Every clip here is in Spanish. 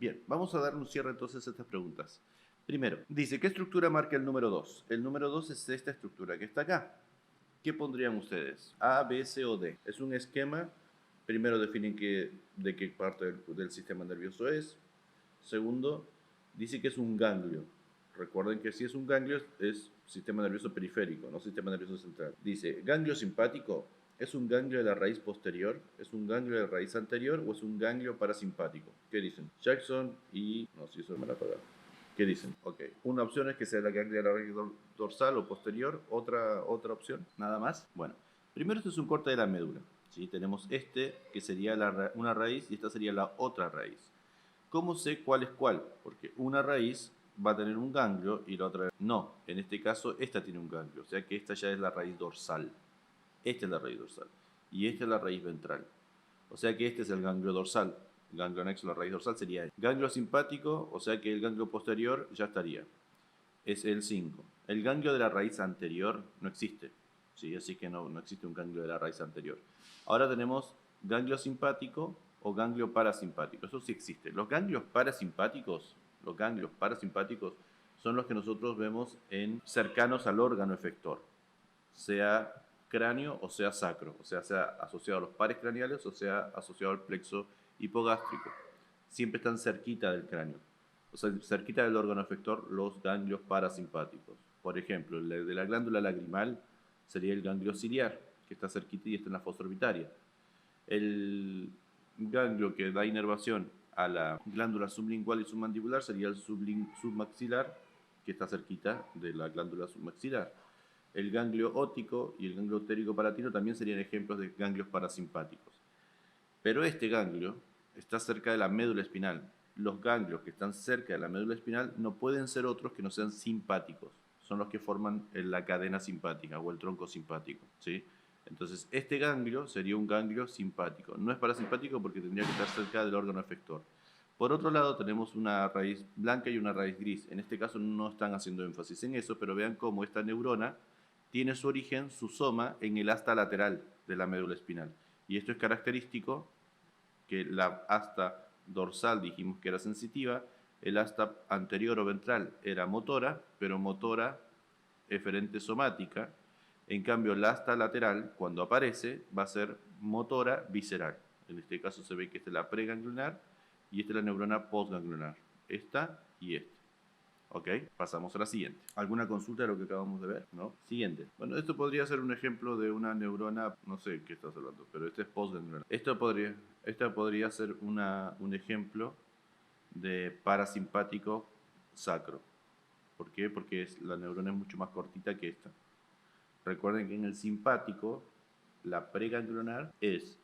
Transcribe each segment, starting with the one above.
Bien, vamos a dar un cierre entonces a estas preguntas. Primero, dice, ¿qué estructura marca el número 2? El número 2 es esta estructura que está acá. ¿Qué pondrían ustedes? A, B, C o D. Es un esquema. Primero definen de qué parte del sistema nervioso es. Segundo, dice que es un ganglio. Recuerden que si es un ganglio es sistema nervioso periférico, no sistema nervioso central. Dice, ganglio simpático, ¿es un ganglio de la raíz posterior? ¿Es un ganglio de la raíz anterior o es un ganglio parasimpático? ¿Qué dicen? Jackson y... no, si eso me la apagaron. ¿Qué dicen? Ok. Una opción es que sea la ganglia de la raíz dorsal o posterior. Otra opción. Nada más. Bueno, primero esto es un corte de la médula. ¿Sí? Tenemos este, que sería una raíz, y esta sería la otra raíz. ¿Cómo sé cuál es cuál? Porque una raíz va a tener un ganglio y la otra no. En este caso, esta tiene un ganglio. O sea que esta ya es la raíz dorsal. Esta es la raíz dorsal. Y esta es la raíz ventral. O sea que este es el ganglio dorsal. El ganglio anexo a la raíz dorsal sería este. Ganglio simpático, o sea que el ganglio posterior ya estaría. Es el 5. El ganglio de la raíz anterior no existe. ¿Sí? Así que no existe un ganglio de la raíz anterior. Ahora tenemos ganglio simpático o ganglio parasimpático. Eso sí existe. Los ganglios parasimpáticos son los que nosotros vemos cercanos al órgano efector, sea cráneo o sea sacro, o sea asociado a los pares craneales o sea asociado al plexo hipogástrico. Siempre están cerquita del cráneo, o sea, cerquita del órgano efector, los ganglios parasimpáticos. Por ejemplo, el de la glándula lagrimal sería el ganglio ciliar, que está cerquita y está en la fosa orbitaria. El ganglio que da inervación a la glándula sublingual y submandibular sería el submaxilar, que está cerquita de la glándula submaxilar. El ganglio óptico y el ganglio ptérico palatino también serían ejemplos de ganglios parasimpáticos. Pero este ganglio está cerca de la médula espinal. Los ganglios que están cerca de la médula espinal no pueden ser otros que no sean simpáticos. Son los que forman la cadena simpática o el tronco simpático, ¿sí? Entonces, este ganglio sería un ganglio simpático. No es parasimpático porque tendría que estar cerca del órgano efector. Por otro lado, tenemos una raíz blanca y una raíz gris. En este caso no están haciendo énfasis en eso, pero vean cómo esta neurona tiene su origen, su soma, en el asta lateral de la médula espinal. Y esto es característico, que la asta dorsal dijimos que era sensitiva, el asta anterior o ventral era motora, pero motora eferente somática. En cambio, la asta lateral, cuando aparece, va a ser motora visceral. En este caso se ve que esta es la preganglionar y esta es la neurona postganglionar. Esta y esta. ¿Ok? Pasamos a la siguiente. ¿Alguna consulta de lo que acabamos de ver? ¿No? Siguiente. Bueno, esto podría ser un ejemplo de una neurona, no sé qué estás hablando, pero este es postganglionar. Esta podría ser un ejemplo de parasimpático sacro. ¿Por qué? Porque la neurona es mucho más cortita que esta. Recuerden que en el simpático, la preganglionar es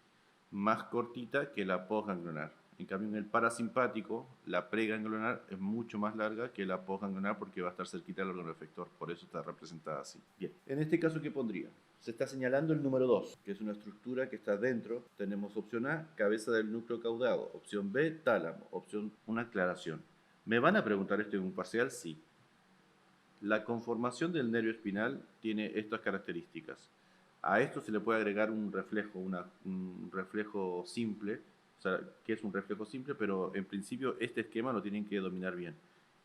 más cortita que la postganglionar. En cambio, en el parasimpático, la preganglionar es mucho más larga que la postganglionar porque va a estar cerquita del órgano efector. Por eso está representada así. Bien, en este caso, ¿qué pondría? Se está señalando el número 2, que es una estructura que está dentro. Tenemos opción A, cabeza del núcleo caudado. Opción B, tálamo. Opción, una aclaración. ¿Me van a preguntar esto en un parcial? Sí. La conformación del nervio espinal tiene estas características. A esto se le puede agregar un reflejo simple, o sea, que es un reflejo simple, pero en principio este esquema lo tienen que dominar bien.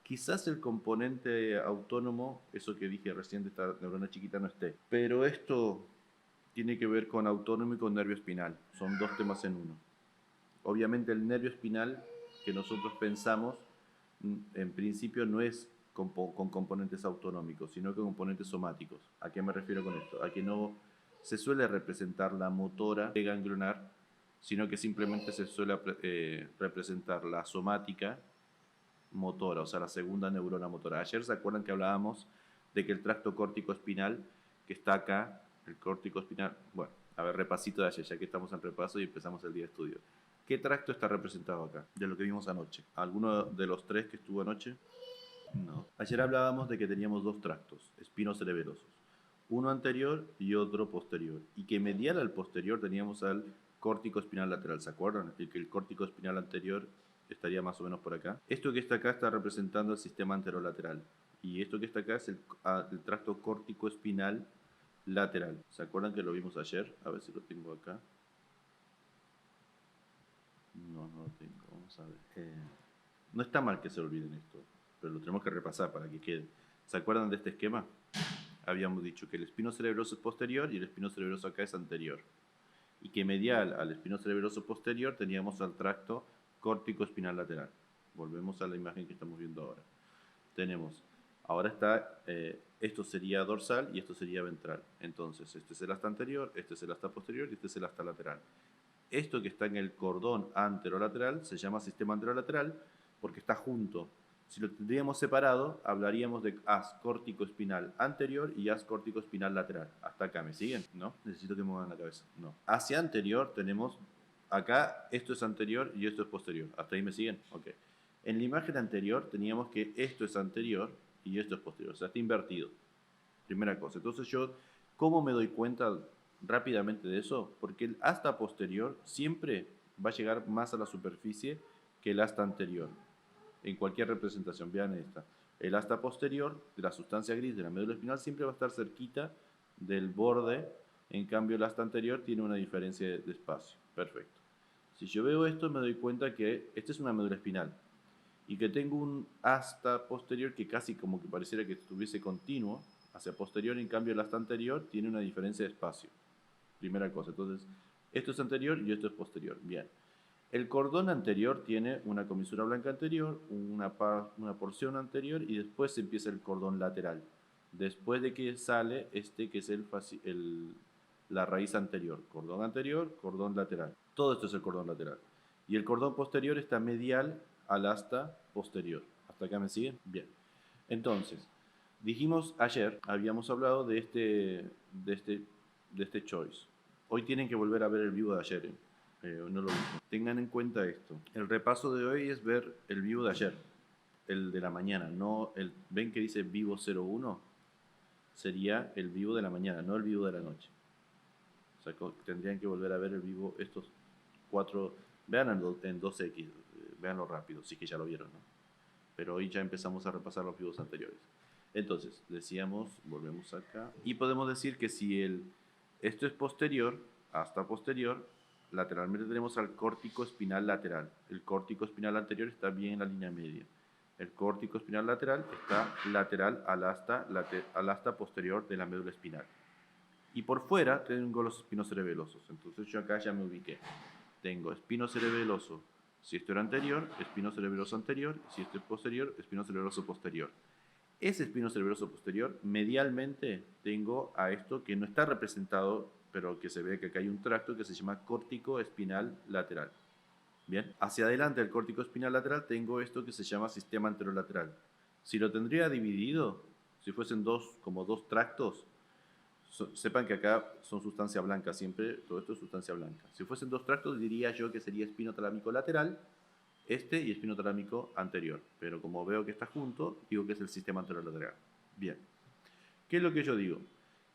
Quizás el componente autónomo, eso que dije recién de esta neurona chiquita, no esté, pero esto tiene que ver con autónomo y con nervio espinal. Son dos temas en uno. Obviamente el nervio espinal que nosotros pensamos, en principio no es con componentes autonómicos, sino con componentes somáticos. ¿A qué me refiero con esto? A que no se suele representar la motora ganglionar, sino que simplemente se suele representar la somática motora, o sea, la segunda neurona motora. Ayer se acuerdan que hablábamos de que el tracto córtico espinal, que está acá, el córtico espinal, bueno, a ver, repasito de ayer, ya que estamos en repaso y empezamos el día de estudio. ¿Qué tracto está representado acá? De lo que vimos anoche. ¿Alguno de los tres que estuvo anoche? No. Ayer hablábamos de que teníamos dos tractos espinocerebelosos, uno anterior y otro posterior, y que medial al posterior teníamos al córtico espinal lateral. ¿Se acuerdan? Que el córtico espinal anterior estaría más o menos por acá. Esto que está acá está representando el sistema anterolateral, y esto que está acá es el tracto córtico espinal lateral. ¿Se acuerdan que lo vimos ayer? A ver si lo tengo acá. No lo tengo. Vamos a ver. No está mal que se olviden esto, pero lo tenemos que repasar para que quede. ¿Se acuerdan de este esquema? Habíamos dicho que el espino cerebroso es posterior y el espino cerebroso acá es anterior. Y que medial al espino cerebroso posterior teníamos al tracto córtico espinal lateral. Volvemos a la imagen que estamos viendo ahora. Tenemos, ahora está, esto sería dorsal y esto sería ventral. Entonces, este es el asta anterior, este es el asta posterior y este es el asta lateral. Esto que está en el cordón anterolateral se llama sistema anterolateral porque está junto. Si lo tendríamos separado, hablaríamos de haz córtico-espinal anterior y haz córtico-espinal lateral. Hasta acá, ¿me siguen? ¿No? Necesito que me muevan la cabeza. No. Hacia anterior tenemos, acá esto es anterior y esto es posterior. ¿Hasta ahí me siguen? Ok. En la imagen anterior teníamos que esto es anterior y esto es posterior. O sea, está invertido. Primera cosa. Entonces yo, ¿cómo me doy cuenta rápidamente de eso? Porque el asta posterior siempre va a llegar más a la superficie que el asta anterior. En cualquier representación, vean esta. El asta posterior de la sustancia gris de la médula espinal siempre va a estar cerquita del borde, en cambio el asta anterior tiene una diferencia de espacio. Perfecto. Si yo veo esto me doy cuenta que esta es una médula espinal y que tengo un asta posterior que casi como que pareciera que estuviese continuo hacia posterior, en cambio el asta anterior tiene una diferencia de espacio. Primera cosa, entonces esto es anterior y esto es posterior. Bien. El cordón anterior tiene una comisura blanca anterior, una porción anterior y después empieza el cordón lateral. Después de que sale este que es la raíz anterior. Cordón lateral. Todo esto es el cordón lateral. Y el cordón posterior está medial al asta posterior. ¿Hasta acá me siguen? Bien. Entonces, dijimos ayer, habíamos hablado de este choice. Hoy tienen que volver a ver el vivo de ayer. No lo mismo. Tengan en cuenta esto. El repaso de hoy es ver el vivo de ayer, el de la mañana. No ¿ven que dice vivo 01? Sería el vivo de la mañana, no el vivo de la noche. O sea, tendrían que volver a ver el vivo estos 4. Vean en 2X, veanlo rápido, sí que ya lo vieron, ¿no? Pero hoy ya empezamos a repasar los vivos anteriores. Entonces, decíamos, volvemos acá, y podemos decir que si esto es posterior, hasta posterior, lateralmente tenemos al córtico espinal lateral. El córtico espinal anterior está bien en la línea media. El córtico espinal lateral está lateral al asta posterior de la médula espinal. Y por fuera tengo los espinos cerebelosos. Entonces yo acá ya me ubiqué. Tengo espino cerebeloso. Si esto era anterior, espino cerebeloso anterior. Si esto es posterior, espino cerebeloso posterior. Ese espino cerebroso posterior, medialmente tengo a esto que no está representado, pero que se ve que acá hay un tracto que se llama córtico espinal lateral. Bien, hacia adelante del córtico espinal lateral tengo esto que se llama sistema anterolateral. Si lo tendría dividido, si fuesen como dos tractos, sepan que acá son sustancia blanca, siempre todo esto es sustancia blanca. Si fuesen dos tractos, diría yo que sería espino talámico lateral, este y espino talámico anterior, pero como veo que está junto, digo que es el sistema anterolateral. Bien, ¿qué es lo que yo digo?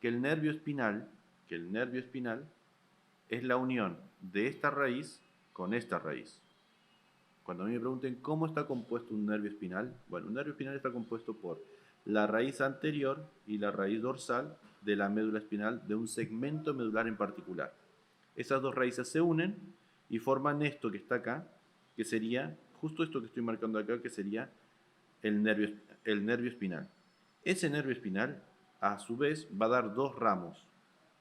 Que el nervio espinal es la unión de esta raíz con esta raíz. Cuando a mí me pregunten cómo está compuesto un nervio espinal, bueno, un nervio espinal está compuesto por la raíz anterior y la raíz dorsal de la médula espinal de un segmento medular en particular. Esas dos raíces se unen y forman esto que está acá, que sería justo esto que estoy marcando acá, que sería el nervio espinal. Ese nervio espinal, a su vez, va a dar dos ramos.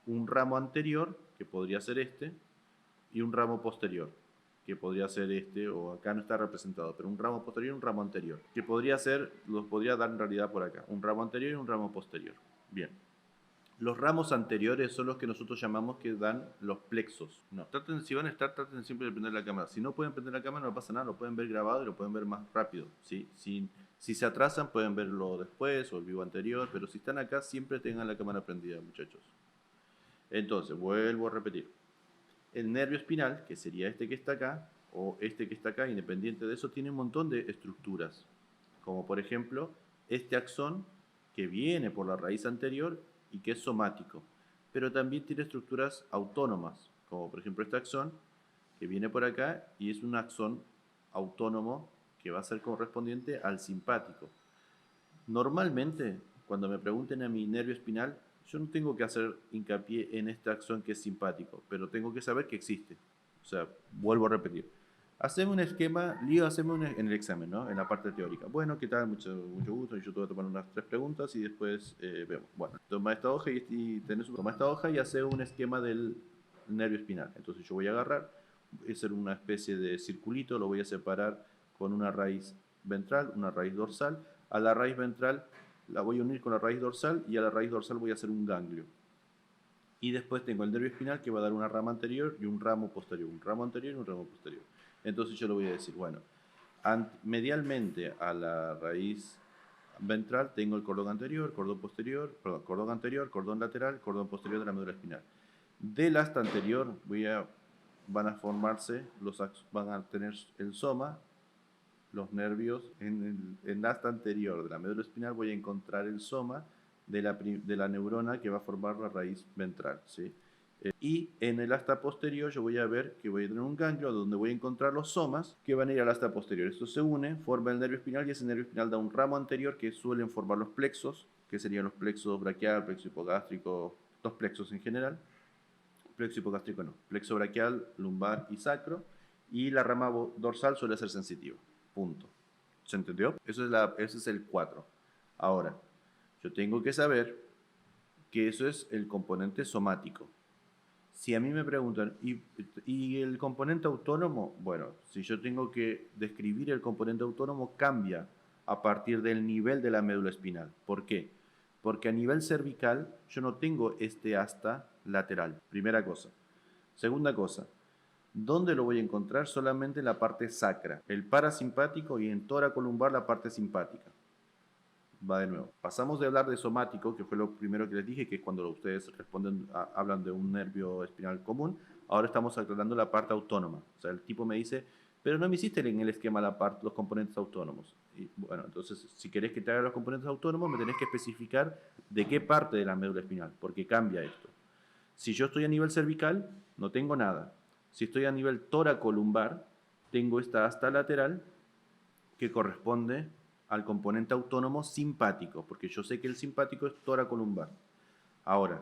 Un ramo anterior, que podría ser este, y un ramo posterior, que podría ser este, o acá no está representado, pero un ramo posterior y un ramo anterior, que los podría dar en realidad por acá, un ramo anterior y un ramo posterior. Bien. Los ramos anteriores son los que nosotros llamamos que dan los plexos. No, si van a estar, traten siempre de prender la cámara. Si no pueden prender la cámara no pasa nada, lo pueden ver grabado y lo pueden ver más rápido. ¿Sí? Si se atrasan pueden verlo después o el vivo anterior, pero si están acá siempre tengan la cámara prendida, muchachos. Entonces, vuelvo a repetir. El nervio espinal, que sería este que está acá, o este que está acá, independiente de eso, tiene un montón de estructuras. Como por ejemplo, este axón que viene por la raíz anterior y que es somático, pero también tiene estructuras autónomas, como por ejemplo este axón que viene por acá y es un axón autónomo que va a ser correspondiente al simpático. Normalmente, cuando me pregunten a mi nervio espinal, yo no tengo que hacer hincapié en este axón que es simpático, pero tengo que saber que existe. O sea, vuelvo a repetir. Haceme un esquema, Lío, en el examen, ¿no? En la parte teórica. Bueno, ¿qué tal? Mucho gusto. Yo te voy a tomar unas 3 preguntas y después vemos. Bueno, toma esta hoja toma esta hoja y hace un esquema del nervio espinal. Entonces yo voy a agarrar, voy a hacer una especie de circulito, lo voy a separar con una raíz ventral, una raíz dorsal. A la raíz ventral la voy a unir con la raíz dorsal y a la raíz dorsal voy a hacer un ganglio. Y después tengo el nervio espinal que va a dar una rama anterior y un ramo posterior, un ramo anterior y un ramo posterior. Entonces yo le voy a decir, bueno, medialmente a la raíz ventral tengo el cordón anterior, cordón posterior, perdón, cordón anterior, cordón lateral, cordón posterior de la médula espinal. Del asta anterior van a formarse, van a tener el soma, los nervios, en el asta anterior de la médula espinal voy a encontrar el soma de la neurona que va a formar la raíz ventral, ¿sí? Y en el asta posterior yo voy a ver que voy a tener un ganglio donde voy a encontrar los somas que van a ir al asta posterior. Esto se une, forma el nervio espinal y ese nervio espinal da un ramo anterior que suelen formar los plexos, que serían los plexos braquial, plexo hipogástrico, los plexos en general. Plexo hipogástrico no, plexo braquial, lumbar y sacro. Y la rama dorsal suele ser sensitiva. Punto. ¿Se entendió? Ese es el 4. Ahora, yo tengo que saber que eso es el componente somático. Si a mí me preguntan, ¿y el componente autónomo? Bueno, si yo tengo que describir el componente autónomo, cambia a partir del nivel de la médula espinal. ¿Por qué? Porque a nivel cervical yo no tengo este asta lateral. Primera cosa. Segunda cosa, ¿dónde lo voy a encontrar? Solamente en la parte sacra, el parasimpático y en tóraco lumbar la parte simpática. Va de nuevo. Pasamos de hablar de somático, que fue lo primero que les dije, que es cuando ustedes hablan de un nervio espinal común. Ahora estamos aclarando la parte autónoma. O sea, el tipo me dice, pero no me hiciste en el esquema los componentes autónomos. Y bueno, entonces, si querés que te haga los componentes autónomos, me tenés que especificar de qué parte de la médula espinal, porque cambia esto. Si yo estoy a nivel cervical, no tengo nada. Si estoy a nivel tóraco-lumbar, tengo esta asta lateral que corresponde al componente autónomo simpático, porque yo sé que el simpático es tóraco-lumbar. Ahora,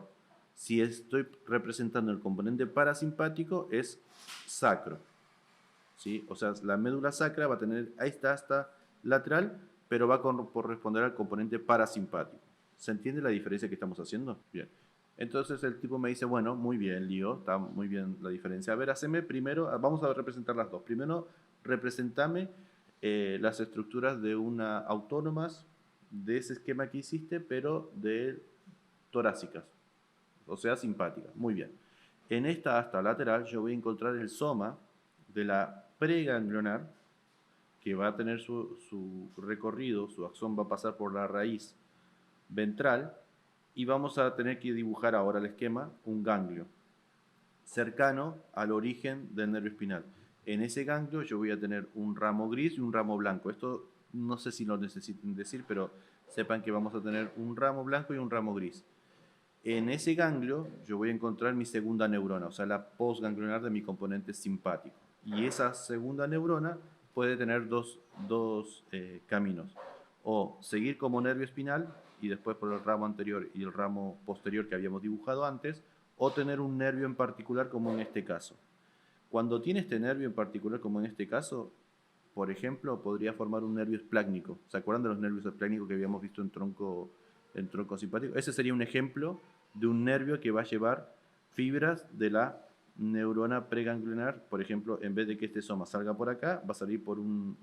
si estoy representando el componente parasimpático, es sacro. ¿Sí? O sea, la médula sacra va a tener esta asta lateral, pero va a corresponder al componente parasimpático. ¿Se entiende la diferencia que estamos haciendo? Bien. Entonces el tipo me dice, bueno, muy bien, Lío, está muy bien la diferencia. A ver, haceme primero, vamos a representar las dos. Primero, representame las estructuras de una autónomas de ese esquema que hiciste, pero de torácicas, o sea, simpáticas. Muy bien. En esta asta lateral yo voy a encontrar el soma de la preganglionar, que va a tener su recorrido, su axón va a pasar por la raíz ventral, y vamos a tener que dibujar ahora el esquema, un ganglio cercano al origen del nervio espinal. En ese ganglio yo voy a tener un ramo gris y un ramo blanco. Esto no sé si lo necesiten decir, pero sepan que vamos a tener un ramo blanco y un ramo gris. En ese ganglio yo voy a encontrar mi segunda neurona, o sea, la postganglionar de mi componente simpático. Y esa segunda neurona puede tener dos caminos. O seguir como nervio espinal y después por el ramo anterior y el ramo posterior que habíamos dibujado antes, o tener un nervio en particular como en este caso. Cuando tiene este nervio en particular como en este caso, por ejemplo, podría formar un nervio esplácnico. ¿Se acuerdan de los nervios esplácnicos que habíamos visto en tronco simpático? Ese sería un ejemplo de un nervio que va a llevar fibras de la neurona preganglionar. Por ejemplo, en vez de que este soma salga por acá, va a salir por un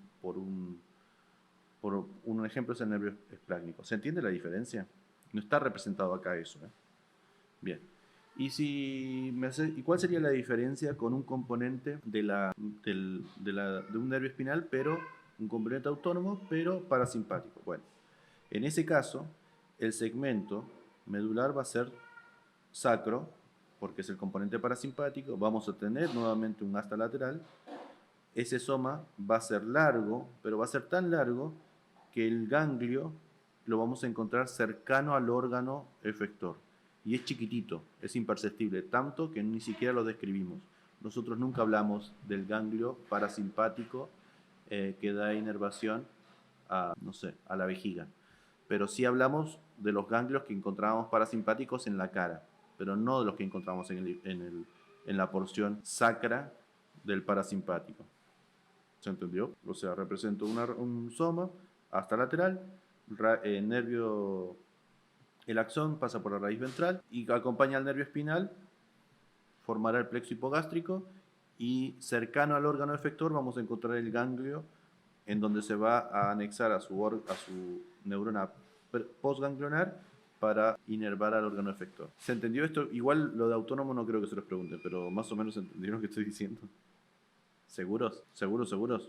ejemplo, es el nervio esplácnico. ¿Se entiende la diferencia? No está representado acá eso. Bien. ¿Y cuál sería la diferencia con un componente de un nervio espinal, pero un componente autónomo, pero parasimpático? Bueno, en ese caso, el segmento medular va a ser sacro, porque es el componente parasimpático. Vamos a tener nuevamente un asta lateral. Ese soma va a ser largo, pero va a ser tan largo que el ganglio lo vamos a encontrar cercano al órgano efector. Y es chiquitito, es imperceptible, tanto que ni siquiera lo describimos. Nosotros nunca hablamos del ganglio parasimpático que da inervación no sé, a la vejiga. Pero sí hablamos de los ganglios que encontramos parasimpáticos en la cara, pero no de los que encontramos en la porción sacra del parasimpático. ¿Se entendió? O sea, represento un soma hasta lateral, nervio, el axón pasa por la raíz ventral y acompaña al nervio espinal, formará el plexo hipogástrico y cercano al órgano efector vamos a encontrar el ganglio en donde se va a anexar a su neurona postganglionar para inervar al órgano efector. ¿Se entendió esto? Igual lo de autónomo no creo que se los pregunten, pero más o menos entendieron lo que estoy diciendo. ¿Seguros? ¿Seguros? ¿Seguros?